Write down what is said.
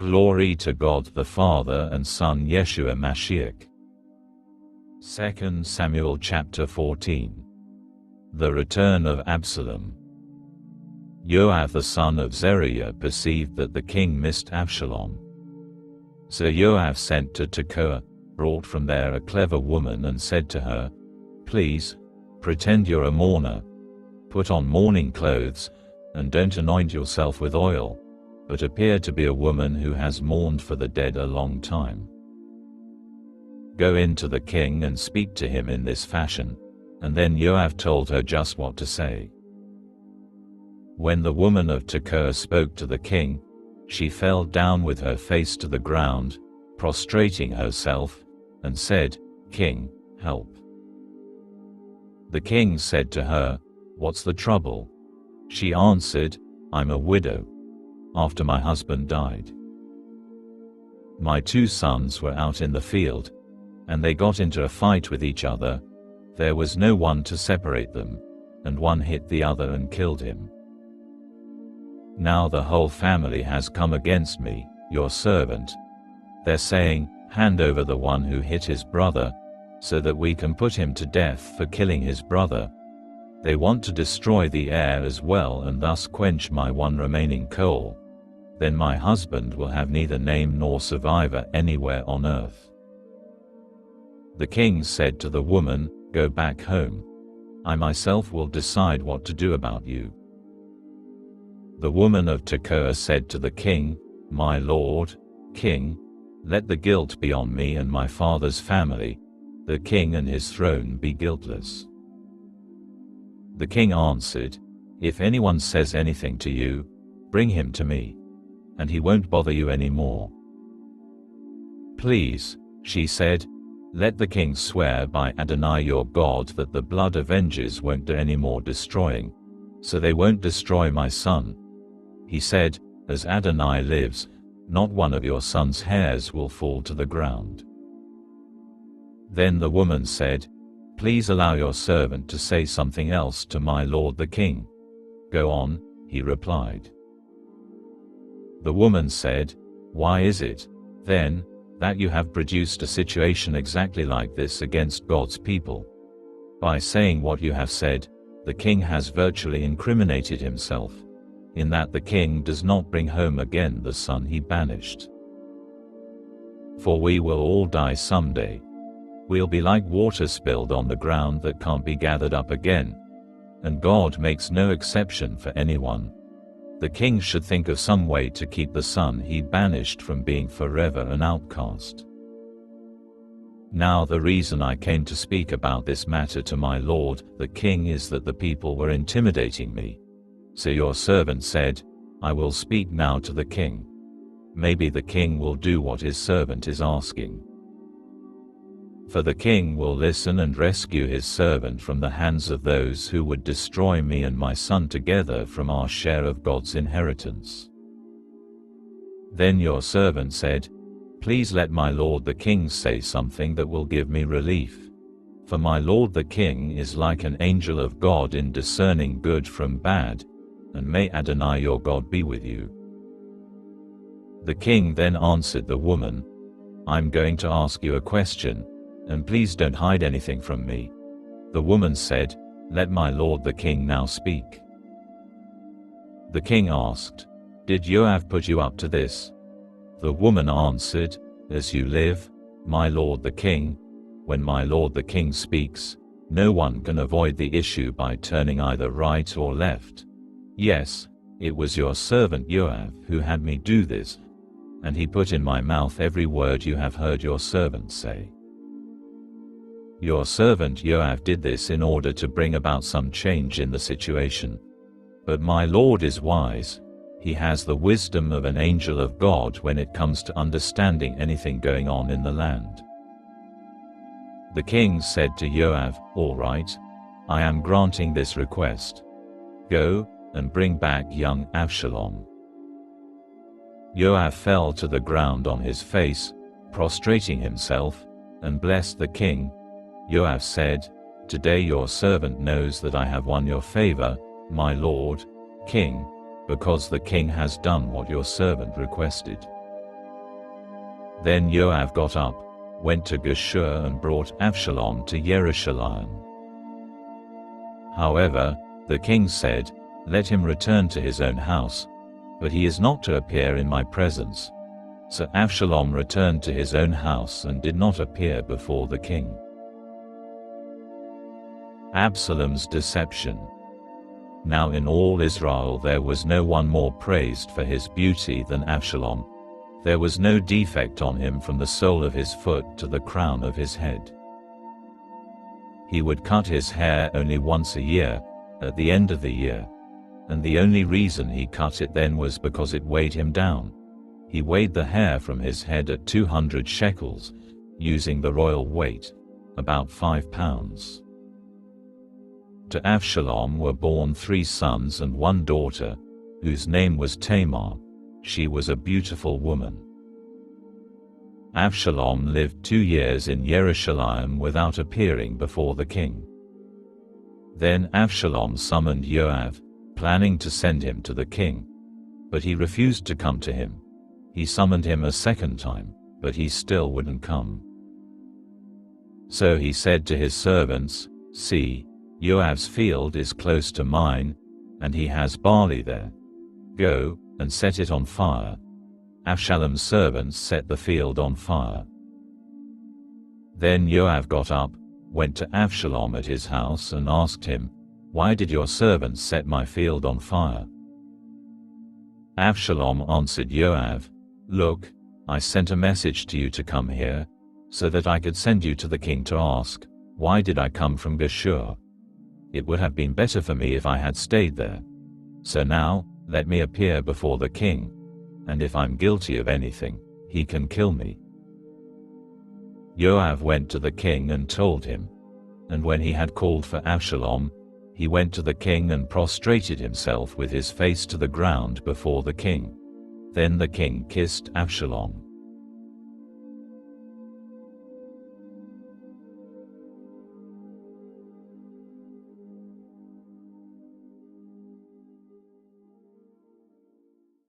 Glory to God the Father and Son Yeshua Mashiach. 2 Samuel chapter 14. The Return of Absalom. Joab the son of Zeruiah perceived that the king missed Absalom. So Joab sent to Tekoa, brought from there a clever woman and said to her, "Please, pretend you're a mourner. Put on mourning clothes, and don't anoint yourself with oil, but appear to be a woman who has mourned for the dead a long time. Go in to the king and speak to him in this fashion." And then Joab told her just what to say. When the woman of Tekoa spoke to the king, she fell down with her face to the ground, prostrating herself, and said, "King, help." The king said to her, "What's the trouble?" She answered, "I'm a widow. After my husband died, my 2 sons were out in the field, and they got into a fight with each other. There was no one to separate them, and one hit the other and killed him. Now the whole family has come against me, your servant. They're saying, 'Hand over the one who hit his brother, so that we can put him to death for killing his brother.' They want to destroy the heir as well and thus quench my one remaining coal. Then my husband will have neither name nor survivor anywhere on earth." The king said to the woman, "Go back home. I myself will decide what to do about you." The woman of Tekoa said to the king, "My lord, king, let the guilt be on me and my father's family. The king and his throne be guiltless." The king answered, "If anyone says anything to you, bring him to me, and he won't bother you anymore." "Please," she said, "let the king swear by Adonai your God that the blood avengers won't do any more destroying, so they won't destroy my son." He said, "As Adonai lives, not one of your son's hairs will fall to the ground." Then the woman said, "Please allow your servant to say something else to my lord the king." "Go on," he replied. The woman said, "Why is it, then, that you have produced a situation exactly like this against God's people? By saying what you have said, the king has virtually incriminated himself, in that the king does not bring home again the son he banished. For we will all die someday. We'll be like water spilled on the ground that can't be gathered up again. And God makes no exception for anyone. The king should think of some way to keep the son he banished from being forever an outcast. Now the reason I came to speak about this matter to my lord, the king, is that the people were intimidating me. So your servant said, I will speak now to the king. Maybe the king will do what his servant is asking. For the king will listen and rescue his servant from the hands of those who would destroy me and my son together from our share of God's inheritance." Then your servant said, "Please let my lord the king say something that will give me relief. For my lord the king is like an angel of God in discerning good from bad, and may Adonai your God be with you." The king then answered the woman, "I'm going to ask you a question, and please don't hide anything from me." The woman said, "Let my lord the king now speak." The king asked, "Did Joab put you up to this?" The woman answered, "As you live, my lord the king, when my lord the king speaks, no one can avoid the issue by turning either right or left. Yes, it was your servant Joab who had me do this, and he put in my mouth every word you have heard your servant say. Your servant Joab did this in order to bring about some change in the situation. But my lord is wise. He has the wisdom of an angel of God when it comes to understanding anything going on in the land." The king said to Joab, "All right, I am granting this request. Go, and bring back young Absalom." Joab fell to the ground on his face, prostrating himself, and blessed the king. Joab said, "Today your servant knows that I have won your favor, my lord, king, because the king has done what your servant requested. Then Joab got up, went to Geshur and brought Absalom to Jerusalem. However, the king said, "Let him return to his own house, but he is not to appear in my presence." So Absalom returned to his own house and did not appear before the king. Absalom's deception. Now in all Israel there was no one more praised for his beauty than Absalom. There was no defect on him from the sole of his foot to the crown of his head. He would cut his hair only once a year, at the end of the year, and the only reason he cut it then was because it weighed him down. He weighed the hair from his head at 200 shekels, using the royal weight, about 5 pounds. To Absalom were born 3 sons and 1 daughter, whose name was Tamar. She was a beautiful woman. Absalom lived 2 years in Jerusalem without appearing before the king. Then Absalom summoned Joab, planning to send him to the king, but he refused to come to him. He summoned him a second time, but he still wouldn't come. So he said to his servants, "See, Joab's field is close to mine, and he has barley there. Go and set it on fire." Absalom's servants set the field on fire. Then Joab got up, went to Absalom at his house and asked him, "Why did your servants set my field on fire?" Absalom answered Joab, "Look, I sent a message to you to come here, so that I could send you to the king to ask, why did I come from Geshur? It would have been better for me if I had stayed there. So now, let me appear before the king, and if I'm guilty of anything, he can kill me." Joab went to the king and told him, and when he had called for Absalom, he went to the king and prostrated himself with his face to the ground before the king. Then the king kissed Absalom.